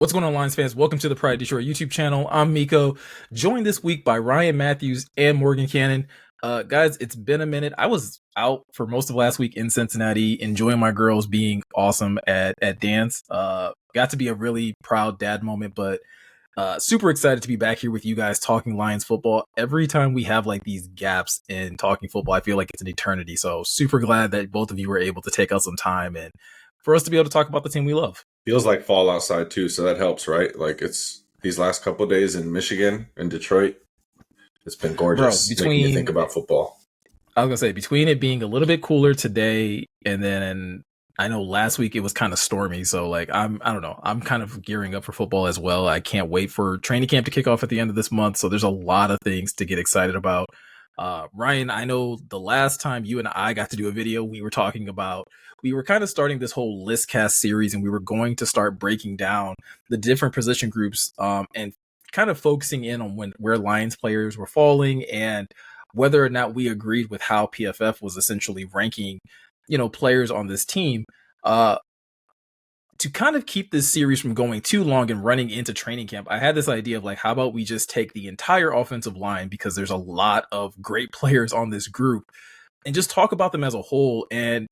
What's going on, Lions fans? Welcome to the Pride Detroit YouTube channel. I'm Meko, joined this week by Ryan Matthews and Morgan Cannon. Guys, it's been a minute. I was out for most of last week in Cincinnati, enjoying my girls being awesome at dance. Got to be a really proud dad moment, but super excited to be back here with you guys talking Lions football. Every time we have like these gaps in talking football, I feel like it's an eternity. So super glad that both of you were able to take out some time and for us to be able to talk about the team we love. Feels like fall outside too, so that helps, right? Like it's these last couple of days in Michigan and Detroit. It's been gorgeous. Bro, making you think about football. I was gonna say, between it being a little bit cooler today and then I know last week it was kind of stormy, so like I don't know, I'm kind of gearing up for football as well. I can't wait for training camp to kick off at the end of this month, so there's a lot of things to get excited about. Ryan, I know the last time you and I got to do a video, we were talking about, we were kind of starting this whole list cast series, and we were going to start breaking down the different position groups and kind of focusing in on where Lions players were falling and whether or not we agreed with how PFF was essentially ranking, players on this team. To kind of keep this series from going too long and running into training camp, I had this idea of like, how about we just take the entire offensive line, because there's a lot of great players on this group, and just talk about them as a whole. And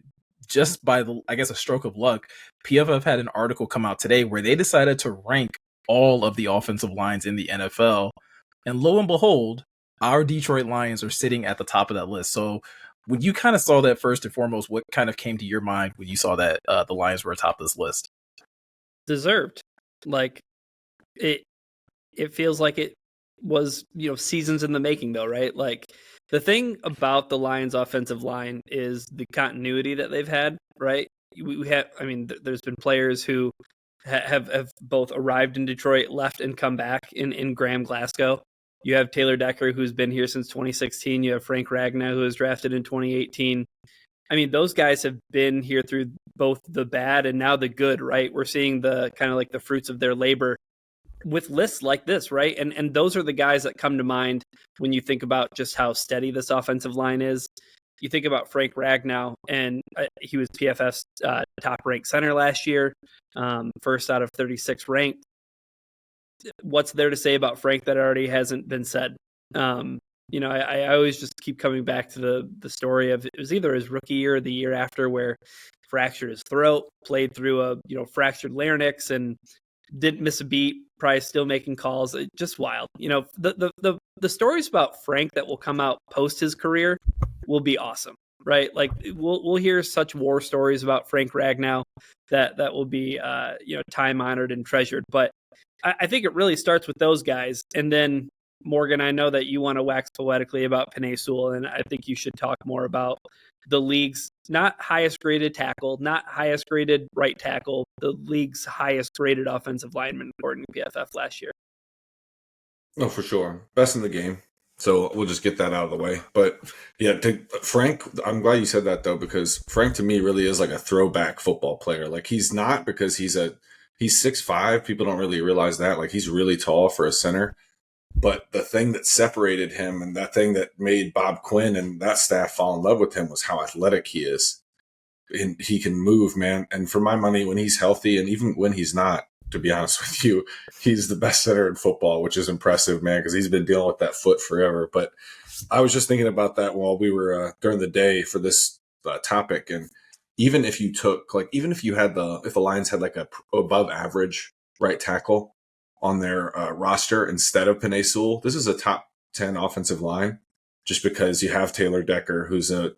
just by a stroke of luck, PFF had an article come out today where they decided to rank all of the offensive lines in the NFL. And lo and behold, our Detroit Lions are sitting at the top of that list. So when you kind of saw that, first and foremost, what kind of came to your mind when you saw that the Lions were atop this list? Deserved. Like it feels like it was, seasons in the making though, right? Like the thing about the Lions offensive line is the continuity that they've had, right? We have, there's been players who have both arrived in Detroit, left and come back in Graham Glasgow. You have Taylor Decker, who's been here since 2016. You have Frank Ragnow, who was drafted in 2018. Those guys have been here through both the bad and now the good, right? We're seeing the kind of like the fruits of their labor with lists like this, right? And those are the guys that come to mind when you think about just how steady this offensive line is. You think about Frank Ragnow, and he was PFF's top-ranked center last year, first out of 36 ranked. What's there to say about Frank that already hasn't been said? I always just keep coming back to the story of, it was either his rookie year or the year after, where fractured his throat, played through a fractured larynx, and didn't miss a beat. Probably still making calls. Just wild. The stories about Frank that will come out post his career will be awesome, right? Like we'll hear such war stories about Frank Ragnow that will be time honored and treasured. But I think it really starts with those guys, and then Morgan, I know that you want to wax poetically about Penei Sewell, and I think you should talk more about the league's not highest graded tackle, not highest graded right tackle, the league's highest graded offensive lineman according to PFF last year. Oh, for sure. Best in the game. So we'll just get that out of the way. But yeah, Frank, I'm glad you said that though, because Frank to me really is like a throwback football player. Like he's not, because he's 6'5". People don't really realize that. Like he's really tall for a center. But the thing that separated him, and that thing that made Bob Quinn and that staff fall in love with him, was how athletic he is. And he can move, man. And for my money, when he's healthy, and even when he's not, to be honest with you, he's the best center in football, which is impressive, man, because he's been dealing with that foot forever. But I was just thinking about that while we were during the day for this topic. And even if you took, like, even if you had if the Lions had like a above average right tackle on their roster instead of Penei Sewell, this is a top 10 offensive line, just because you have Taylor Decker, who's a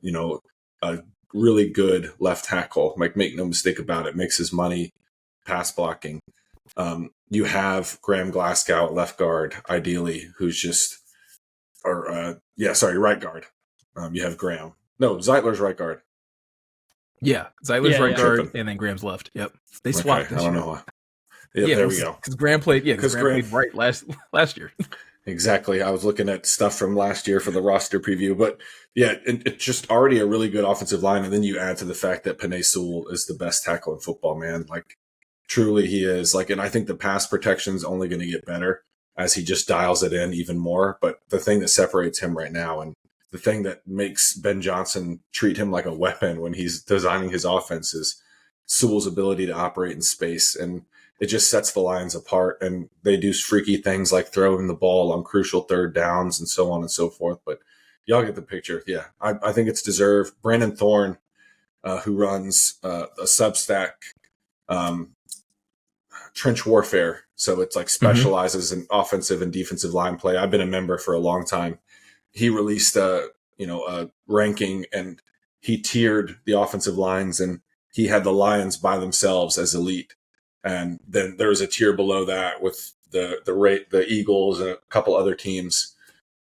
really good left tackle. Like, make no mistake about it, makes his money pass blocking. You have Graham Glasgow, left guard, ideally, who's just, right guard. You have Graham. No, Zeitler's right guard. Yeah, Zeitler's right guard, and then Graham's left. Yep, they swapped. Okay, I don't know why. Yeah, there we go. Because Graham played. Yeah, because Graham played right last year. Exactly. I was looking at stuff from last year for the roster preview, but yeah, it's just already a really good offensive line, and then you add to the fact that Penei Sewell is the best tackle in football, man. Like, truly, he is. Like, and I think the pass protection is only going to get better as he just dials it in even more. But the thing that separates him right now, and the thing that makes Ben Johnson treat him like a weapon when he's designing his offense, is Sewell's ability to operate in space. And it just sets the Lions apart. And they do freaky things like throwing the ball on crucial third downs and so on and so forth. But y'all get the picture. Yeah, I think it's deserved. Brandon Thorne, who runs a Substack, Trench Warfare. So it's like specializes in offensive and defensive line play. I've been a member for a long time. He released a ranking, and he tiered the offensive lines, and he had the Lions by themselves as elite. And then there was a tier below that with the Eagles and a couple other teams.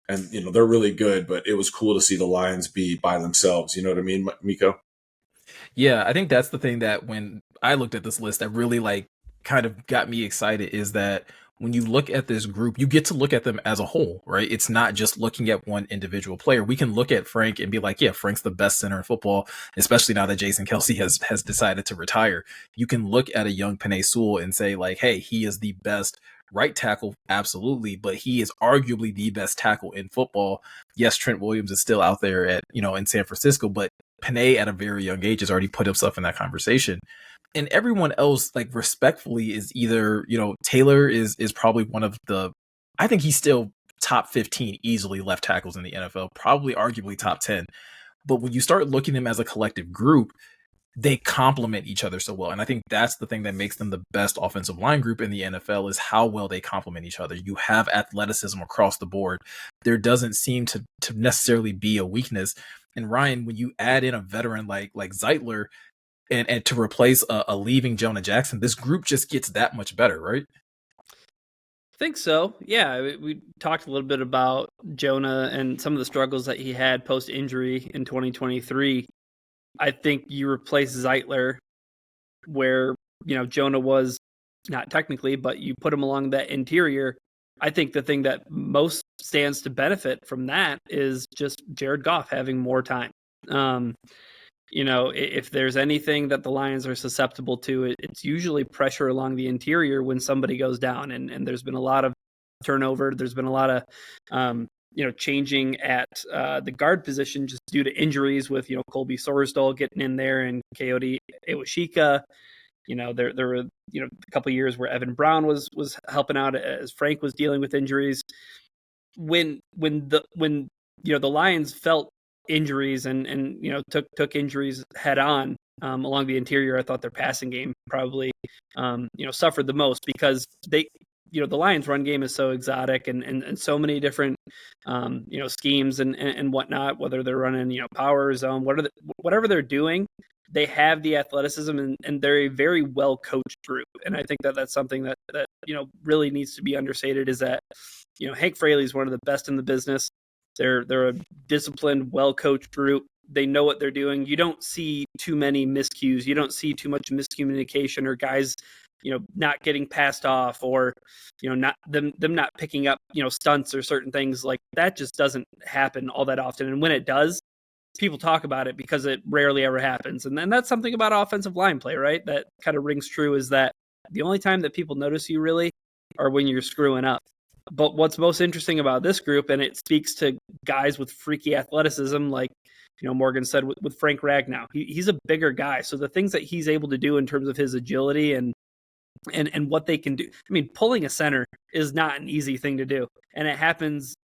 And, they're really good, but it was cool to see the Lions be by themselves. You know what I mean, Meko? Yeah, I think that's the thing that when I looked at this list that really kind of got me excited is that when you look at this group, you get to look at them as a whole, right? It's not just looking at one individual player. We can look at Frank and be like, yeah, Frank's the best center in football, especially now that Jason Kelsey has decided to retire. You can look at a young Penei Sewell and say like, hey, he is the best right tackle, absolutely, but he is arguably the best tackle in football. Yes, Trent Williams is still out there at, in San Francisco, but Penei at a very young age has already put himself in that conversation. And everyone else, like, respectfully, is either, Taylor is probably one of the, I think he's still top 15 easily left tackles in the NFL, probably arguably top 10. But when you start looking at them as a collective group, they complement each other so well. And I think that's the thing that makes them the best offensive line group in the NFL is how well they complement each other. You have athleticism across the board. There doesn't seem to necessarily be a weakness. And Ryan, when you add in a veteran like Zeitler and to replace a leaving Jonah Jackson, this group just gets that much better, right? I think so. Yeah, we talked a little bit about Jonah and some of the struggles that he had post-injury in 2023. I think you replace Zeitler where, Jonah was not technically, but you put him along that interior. I think the thing that most stands to benefit from that is just Jared Goff having more time. If there's anything that the Lions are susceptible to, it's usually pressure along the interior when somebody goes down. And there's been a lot of turnover. There's been a lot of, changing at the guard position just due to injuries with, Colby Sorsdal getting in there and Coyote Iwashika. There were, a couple of years where Evan Brown was helping out as Frank was dealing with injuries. When the Lions felt injuries and took injuries head on along the interior, I thought their passing game probably suffered the most because they the Lions run game is so exotic and so many different schemes and whatnot, whether they're running power zone, whatever they're doing, they have the athleticism and they're a very well coached group. And I think that that's something that really needs to be understated is that Hank Fraley is one of the best in the business. They're a disciplined, well-coached group. They know what they're doing. You don't see too many miscues. You don't see too much miscommunication or guys, not getting passed off or, not them not picking up, stunts or certain things like that. Just doesn't happen all that often. And when it does, people talk about it because it rarely ever happens. And then that's something about offensive line play, right? That kind of rings true is that the only time that people notice you really are when you're screwing up. But what's most interesting about this group, and it speaks to guys with freaky athleticism, like Morgan said with Frank Ragnow, he's a bigger guy. So the things that he's able to do in terms of his agility and what they can do. I mean, pulling a center is not an easy thing to do, and it happens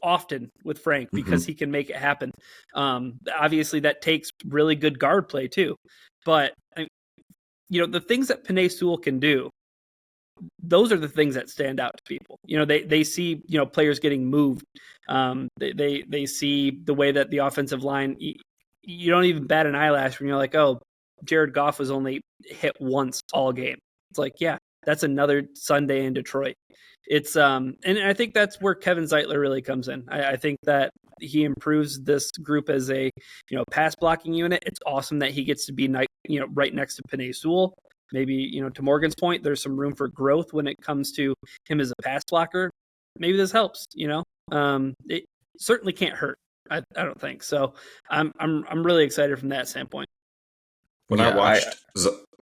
often with Frank because he can make it happen. Obviously, that takes really good guard play too. But the things that Penei Sewell can do, those are the things that stand out to people. They see, players getting moved. They see the way that the offensive line, you don't even bat an eyelash when you're like, oh, Jared Goff was only hit once all game. It's like, yeah, that's another Sunday in Detroit. It's and I think that's where Kevin Zeitler really comes in. I think that he improves this group as a, pass blocking unit. It's awesome that he gets to be, right next to Penei Sewell. Maybe, to Morgan's point, there's some room for growth when it comes to him as a pass blocker. Maybe this helps, it certainly can't hurt. I don't think so. I'm really excited from that standpoint. When I watched,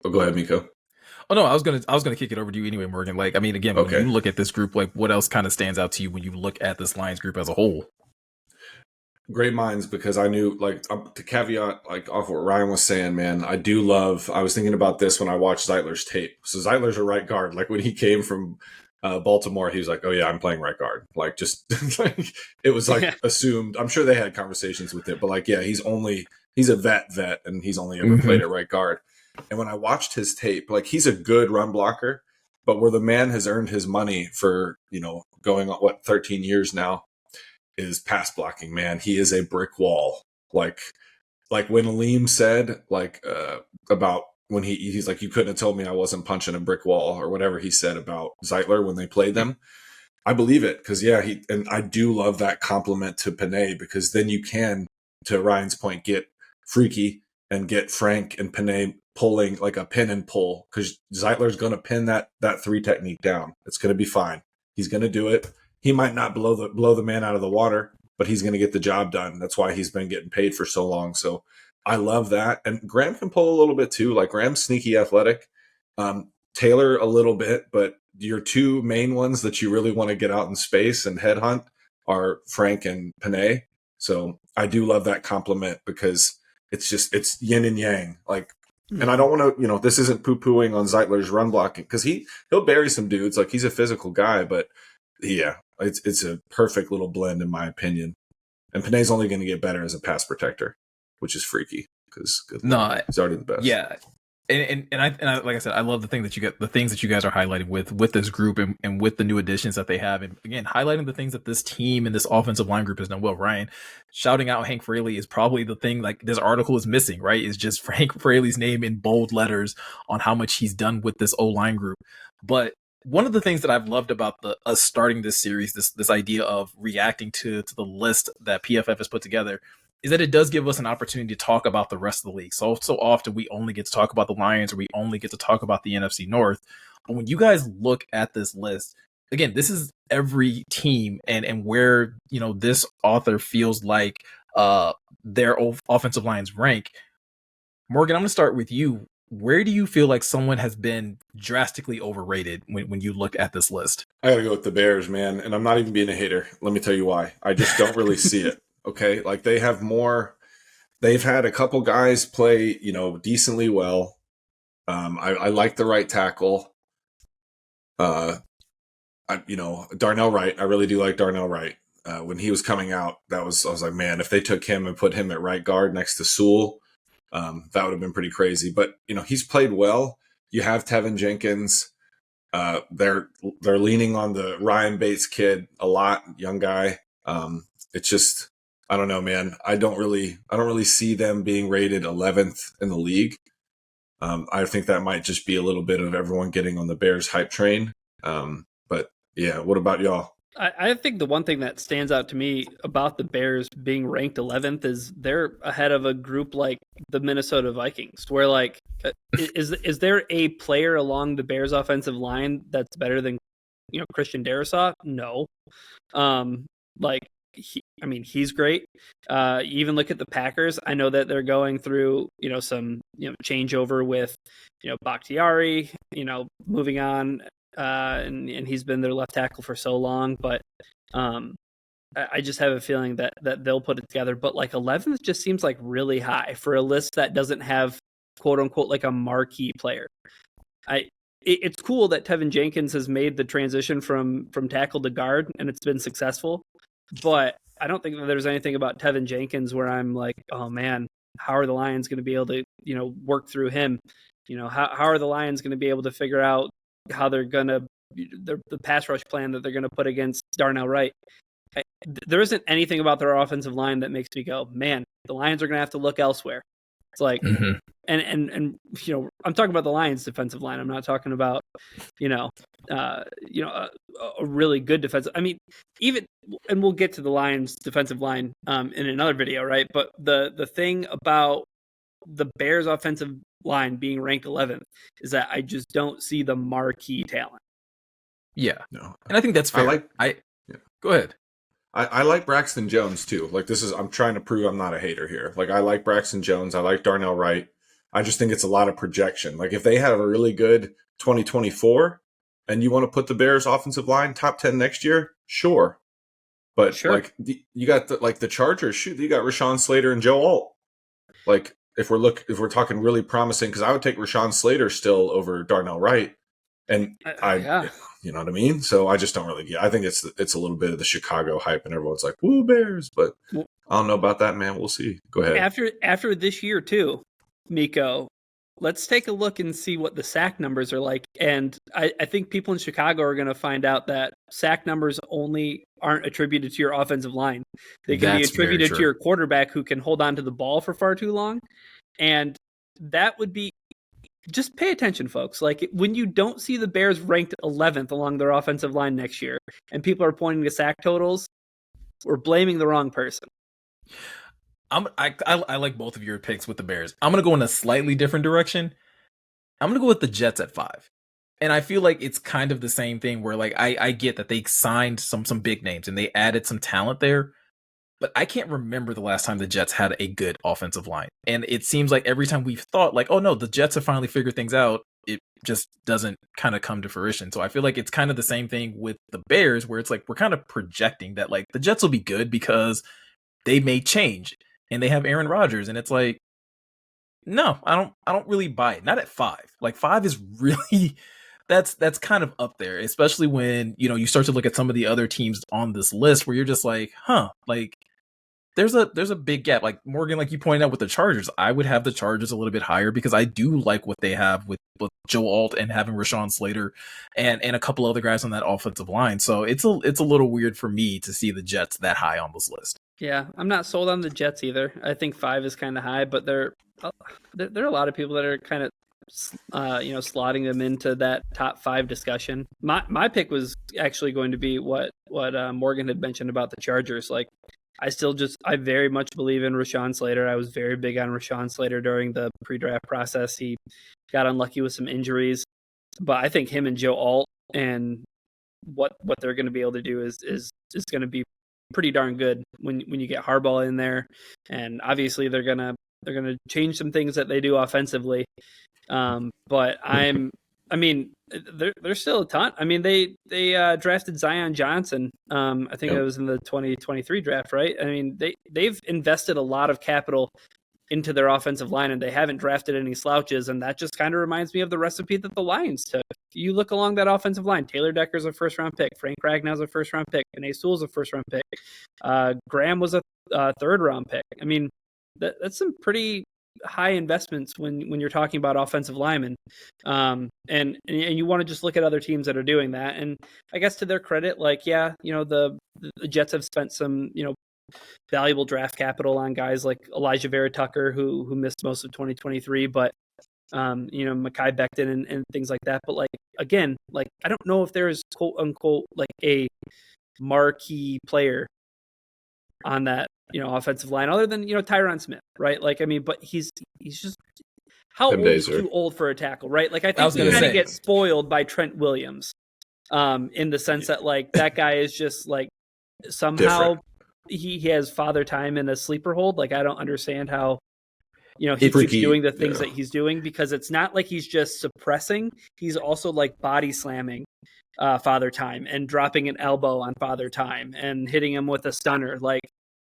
go ahead, Meko. Oh no, I was gonna kick it over to you anyway, Morgan. Like, I mean, again, when you look at this group, like, what else kind of stands out to you when you look at this Lions group as a whole? great minds, because I knew, like, to caveat, like, off what Ryan was saying, man, I was thinking about this when I watched Zeitler's tape. So Zeitler's a right guard. Like, when he came from Baltimore, he was like, oh yeah, I'm playing right guard. Like, just like, it was like Yeah. assumed. I'm sure they had conversations with it, but like, yeah, he's a vet, and he's only ever Mm-hmm. played at right guard. And when I watched his tape, like, he's a good run blocker, but where the man has earned his money for, going on 13 years now, is pass blocking, man. He is a brick wall. Like when Aleem said, like, about when he's like, you couldn't have told me I wasn't punching a brick wall, or whatever he said about Zeitler when they played them. I believe it, because and I do love that compliment to Panay, because then you can, to Ryan's point, get freaky and get Frank and Panay pulling like a pin and pull, because Zeitler's going to pin that 3 technique down. It's going to be fine. He's going to do it. He might not blow the man out of the water, but he's going to get the job done. That's why he's been getting paid for so long. So I love that. And Graham can pull a little bit too. Like, Graham's sneaky athletic. Taylor a little bit, but your 2 main ones that you really want to get out in space and headhunt are Frank and Panay. So I do love that compliment, because it's yin and yang. Like, and I don't want to, this isn't poo-pooing on Zeitler's run blocking, because he'll bury some dudes. Like, he's a physical guy, but yeah, it's a perfect little blend, in my opinion. And Panay's only going to get better as a pass protector, which is freaky, because he's already the best. Yeah. And I like I said, I love the things that you guys are highlighting with this group, and with the new additions that they have, and again highlighting the things that this team and this offensive line group has done well. Ryan shouting out Hank Fraley is probably the thing, like, this article is missing, right? Is just Hank Fraley's name in bold letters on how much he's done with this O-line group. But one of the things that I've loved about us starting this series, this idea of reacting to the list that PFF has put together, is that it does give us an opportunity to talk about the rest of the league. So often we only get to talk about the Lions, or we only get to talk about the NFC North. But when you guys look at this list, again, this is every team and where, this author feels like their offensive lines rank. Morgan, I'm going to start with you. Where do you feel like someone has been drastically overrated when you look at this list? I got to go with the Bears, man. And I'm not even being a hater. Let me tell you why. I just don't really see it. Okay. Like, they've had a couple guys play, decently well. I like the right tackle. Darnell Wright. I really do like Darnell Wright. When he was coming out, I was like, man, if they took him and put him at right guard next to Sewell, that would have been pretty crazy. But, he's played well. You have Tevin Jenkins. They're leaning on the Ryan Bates kid a lot, young guy. It's just, I don't know, man. I don't really see them being rated 11th in the league. I think that might just be a little bit of everyone getting on the Bears hype train. But yeah, what about y'all? I think the one thing that stands out to me about the Bears being ranked 11th is they're ahead of a group like the Minnesota Vikings, where, like, is there a player along the Bears offensive line that's better than, Christian Darrisaw? No. He's great. You even look at the Packers. I know that they're going through, some, changeover with, Bakhtiari, moving on. And he's been their left tackle for so long, but I just have a feeling that they'll put it together. But, like, 11th just seems like really high for a list that doesn't have, quote unquote, like a marquee player. It's cool that Tevin Jenkins has made the transition from tackle to guard, and it's been successful. But I don't think that there's anything about Tevin Jenkins where I'm like, oh man, how are the Lions going to be able to, work through him? How are the Lions going to be able to figure out how they're going to, the pass rush plan that they're going to put against Darnell Wright? There isn't anything about their offensive line that makes me go, man, the Lions are going to have to look elsewhere. It's like, and I'm talking about the Lions defensive line. I'm not talking about, a really good defensive. I mean, and we'll get to the Lions defensive line in another video, right? But the thing about the Bears offensive line being ranked 11th is that I just don't see the marquee talent. Yeah, no, and I think that's fair. Go ahead. I like Braxton Jones too. Like, I'm trying to prove I'm not a hater here. Like, I like Braxton Jones. I like Darnell Wright. I just think it's a lot of projection. Like, if they have a really good 2024 and you want to put the Bears offensive line top 10 next year, sure. But Sure. like you got the Chargers. Shoot, you got Rashawn Slater and Joe Alt. Like if we're talking really promising, because I would take Rashawn Slater still over Darnell Wright, and Yeah. you know what I mean. So I just don't really get. I think it's a little bit of the Chicago hype, and everyone's like, "Woo Bears," but I don't know about that, man. We'll see. Go ahead. After this year too, Meko, let's take a look and see what the sack numbers are like. And I think people in Chicago are going to find out that sack numbers only aren't attributed to your offensive line. They can be That's very attributed to true. your quarterback who can hold on to the ball for far too long. And that would be just pay attention, folks. Like when you don't see the Bears ranked 11th along their offensive line next year and people are pointing to sack totals, we're blaming the wrong person. I like both of your picks with the Bears. I'm gonna go in a slightly different direction. I'm gonna go with the Jets at 5. And I feel like it's kind of the same thing where like I get that they signed some big names and they added some talent there, but I can't remember the last time the Jets had a good offensive line. And it seems like every time we've thought like, oh no, the Jets have finally figured things out, it just doesn't kind of come to fruition. So I feel like it's kind of the same thing with the Bears where it's like we're kind of projecting that like the Jets will be good because they may change and they have Aaron Rodgers, and it's like, no, I don't really buy it. Not at 5. Like 5 is really that's kind of up there, especially when, you know, you start to look at some of the other teams on this list where you're just like, huh, like there's a big gap. Like Morgan, like you pointed out with the Chargers, I would have the Chargers a little bit higher because I do like what they have with Joe Alt and having Rashawn Slater and a couple other guys on that offensive line. So it's a little weird for me to see the Jets that high on this list. Yeah, I'm not sold on the Jets either. I think 5 is kind of high, but there are a lot of people that are kind of slotting them into that top 5 discussion. My pick was actually going to be what Morgan had mentioned about the Chargers. Like I very much believe in Rashawn Slater. I was very big on Rashawn Slater during the pre-draft process. He got unlucky with some injuries, but I think him and Joe Alt and what they're going to be able to do is going to be pretty darn good when you get Harbaugh in there, and obviously they're gonna change some things that they do offensively. But there's still a ton. I mean, they drafted Zion Johnson. I think it was in the 2023 draft, right? I mean, they've invested a lot of capital into their offensive line, and they haven't drafted any slouches, and that just kind of reminds me of the recipe that the Lions took. You look along that offensive line, Taylor Decker's a first-round pick, Frank Ragnow's a first-round pick, Penei Sewell's a first-round pick, Graham was a third-round pick. I mean, that's some pretty high investments when you're talking about offensive linemen, and you want to just look at other teams that are doing that. And I guess to their credit, like, yeah, you know, the Jets have spent some, you know, valuable draft capital on guys like Elijah Vera Tucker, who missed most of 2023, but Mekhi Becton and things like that. But like, again, like, I don't know if there's quote unquote like a marquee player on that, you know, offensive line other than, you know, Tyron Smith, right? Like, I mean, but he's just, how old is too old for a tackle, right? Like, I think we kind of get spoiled by Trent Williams, in the sense that like that guy is just like somehow he has father time in a sleeper hold. Like, I don't understand how, you know, he keeps doing the things that he's doing, because it's not like he's just suppressing. He's also like body slamming father time and dropping an elbow on father time and hitting him with a stunner. Like,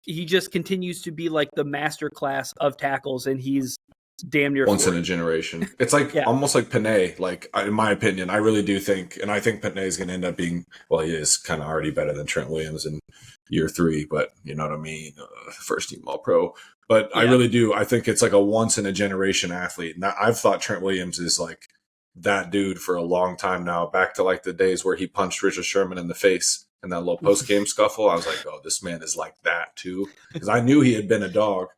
he just continues to be like the master class of tackles, and he's damn near once 40. in a generation. It's like almost like Penei. Like, in my opinion, I really do think, and I think Penei is going to end up being, well, he is kind of already better than Trent Williams in year 3, but you know what I mean? First team All Pro. But I really do. I think it's like a once in a generation athlete. Now, I've thought Trent Williams is like that dude for a long time now, back to like the days where he punched Richard Sherman in the face in that little post game scuffle. I was like, oh, this man is like that too, because I knew he had been a dog.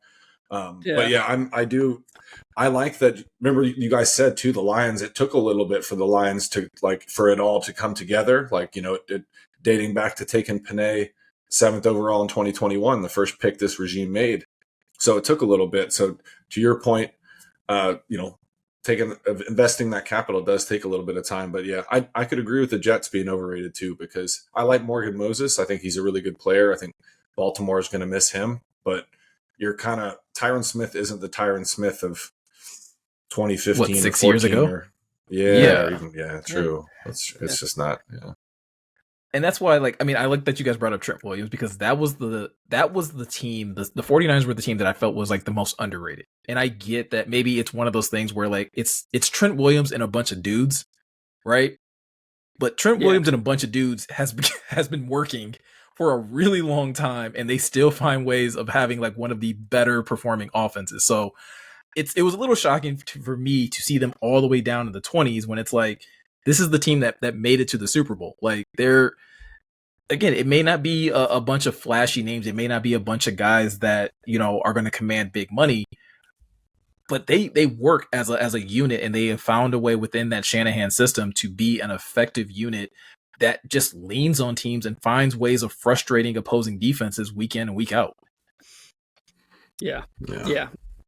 But yeah, I like that. Remember, you guys said too, the Lions, it took a little bit for the Lions to like, for it all to come together. Like, you know, dating back to taking Penei 7th overall in 2021, the first pick this regime made. So it took a little bit. So to your point, investing that capital does take a little bit of time. But yeah, I could agree with the Jets being overrated too, because I like Morgan Moses. I think he's a really good player. I think Baltimore is going to miss him, but you're kind of, Tyron Smith isn't the Tyron Smith of 2015. What, 6 years ago? True. It's just not. Yeah. And that's why, like, I mean, I like that you guys brought up Trent Williams because that was the team, the 49ers were the team that I felt was like the most underrated. And I get that maybe it's one of those things where like it's Trent Williams and a bunch of dudes, right? But Trent Williams and a bunch of dudes has been working for a really long time, and they still find ways of having like one of the better performing offenses. So it was a little shocking for me to see them all the way down in the 20s when it's like this is the team that made it to the Super Bowl. Like they're again, it may not be a bunch of flashy names. It may not be a bunch of guys that are going to command big money, but they work as a unit, and they have found a way within that Shanahan system to be an effective unit that just leans on teams and finds ways of frustrating opposing defenses week in and week out. Yeah.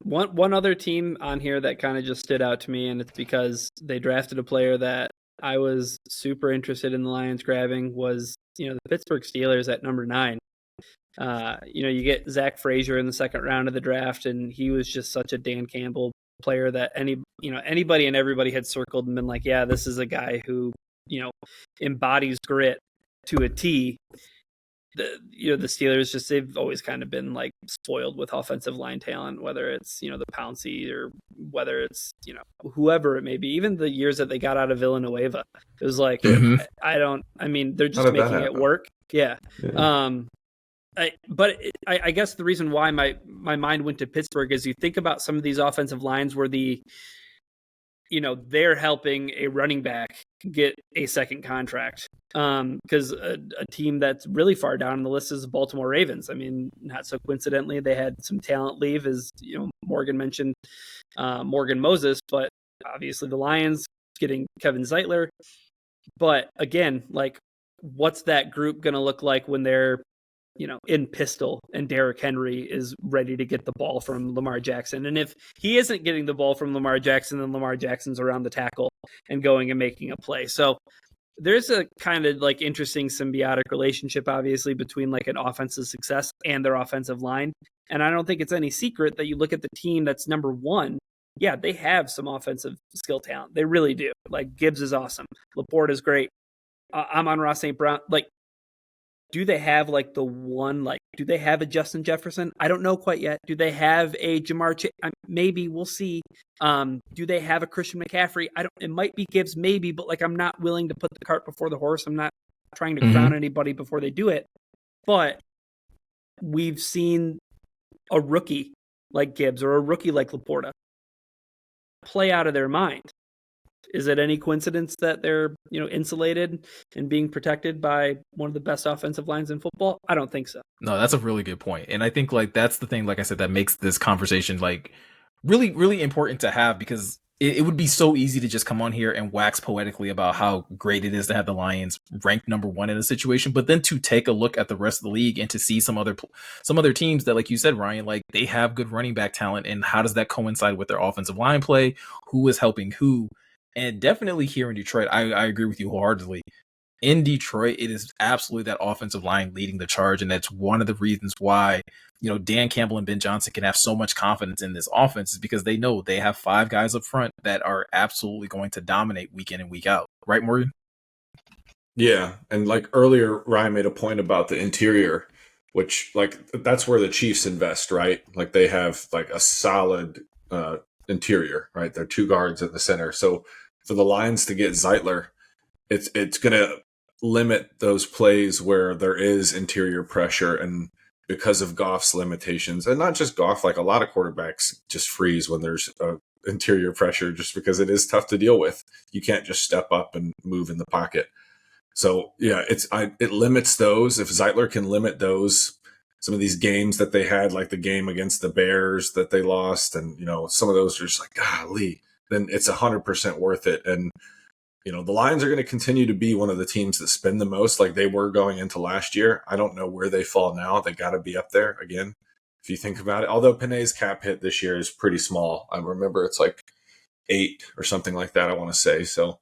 One other team on here that kind of just stood out to me, and it's because they drafted a player that I was super interested in the Lions grabbing, was the Pittsburgh Steelers at number 9. You get Zach Frazier in the second round of the draft, and he was just such a Dan Campbell player that anybody and everybody had circled and been like, yeah, this is a guy who embodies grit to a T. The Steelers they've always kind of been like spoiled with offensive line talent, whether it's the Pouncey or whether it's whoever it may be. Even the years that they got out of Villanueva, it was like they're just making it work. Yeah. I guess the reason why my mind went to Pittsburgh is you think about some of these offensive lines where they're helping a running back get a second contract. Because a team that's really far down on the list is the Baltimore Ravens. I mean, not so coincidentally, they had some talent leave, as Morgan mentioned, Morgan Moses, but obviously the Lions getting Kevin Zeitler. But again, like, what's that group going to look like when they're in pistol and Derrick Henry is ready to get the ball from Lamar Jackson? And if he isn't getting the ball from Lamar Jackson, then Lamar Jackson's around the tackle and going and making a play. So there's a kind of like interesting symbiotic relationship, obviously, between like an offensive success and their offensive line. And I don't think it's any secret that you look at the team that's number 1. Yeah, they have some offensive skill talent. They really do. Like, Gibbs is awesome. Laporte is great. Amon-Ra St. Brown, like, do they have like the one, like, do they have a Justin Jefferson? I don't know quite yet. Do they have a Jamar Chase? Maybe, we'll see. Do they have a Christian McCaffrey? It might be Gibbs, maybe, but like, I'm not willing to put the cart before the horse. I'm not trying to crown anybody before they do it. But we've seen a rookie like Gibbs or a rookie like Laporta play out of their mind. Is it any coincidence that they're, insulated and being protected by one of the best offensive lines in football? I don't think so. No, that's a really good point. And I think like that's the thing, like I said, that makes this conversation like really, really important to have, because it would be so easy to just come on here and wax poetically about how great it is to have the Lions ranked number 1 in a situation, but then to take a look at the rest of the league and to see some other teams that, like you said, Ryan, like they have good running back talent, and how does that coincide with their offensive line play? Who is helping who? And definitely here in Detroit, I agree with you wholeheartedly. In Detroit, it is absolutely that offensive line leading the charge, and that's one of the reasons why Dan Campbell and Ben Johnson can have so much confidence in this offense, is because they know they have 5 guys up front that are absolutely going to dominate week in and week out. Right, Morgan? Yeah, and like earlier, Ryan made a point about the interior, which like that's where the Chiefs invest, right? Like they have like a solid interior, right? They're 2 guards at the center. So for the Lions to get Zeitler, it's going to limit those plays where there is interior pressure, and because of Goff's limitations, and not just Goff, like a lot of quarterbacks just freeze when there's interior pressure, just because it is tough to deal with. You can't just step up and move in the pocket. So yeah, it limits those. If Zeitler can limit those, some of these games that they had, like the game against the Bears that they lost, and some of those are just like, golly, then it's 100% worth it. And the Lions are going to continue to be one of the teams that spend the most, like they were going into last year. I don't know where they fall now. They got to be up there again, if you think about it. Although Panay's cap hit this year is pretty small. I remember it's like 8 or something like that, I want to say. So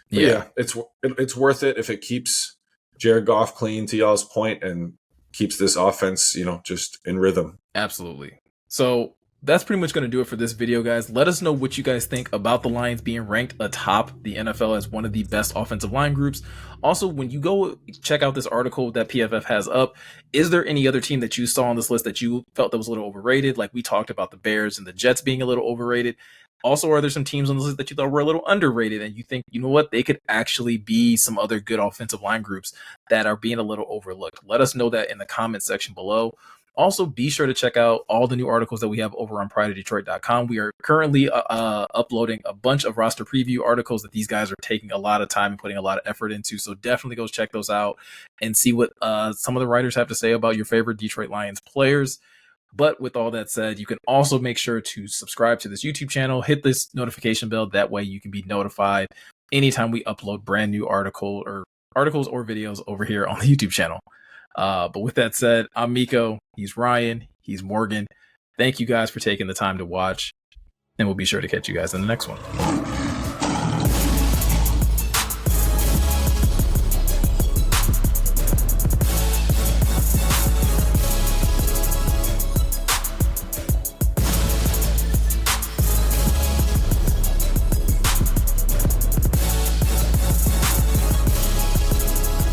yeah, it's worth it if it keeps Jared Goff clean, to y'all's point, and keeps this offense, just in rhythm. Absolutely. So that's pretty much going to do it for this video, guys. Let us know what you guys think about the Lions being ranked atop the NFL as one of the best offensive line groups. Also, when you go check out this article that PFF has up, is there any other team that you saw on this list that you felt that was a little overrated? Like we talked about the Bears and the Jets being a little overrated. Also, are there some teams on this list that you thought were a little underrated and you think, you know what, they could actually be some other good offensive line groups that are being a little overlooked? Let us know that in the comment section below. Also, be sure to check out all the new articles that we have over on prideofdetroit.com. We are currently uploading a bunch of roster preview articles that these guys are taking a lot of time and putting a lot of effort into. So definitely go check those out and see what some of the writers have to say about your favorite Detroit Lions players. But with all that said, you can also make sure to subscribe to this YouTube channel, hit this notification bell. That way you can be notified anytime we upload brand new articles or videos over here on the YouTube channel. But with that said, I'm Meko. He's Ryan. He's Morgan. Thank you guys for taking the time to watch, and we'll be sure to catch you guys in the next one.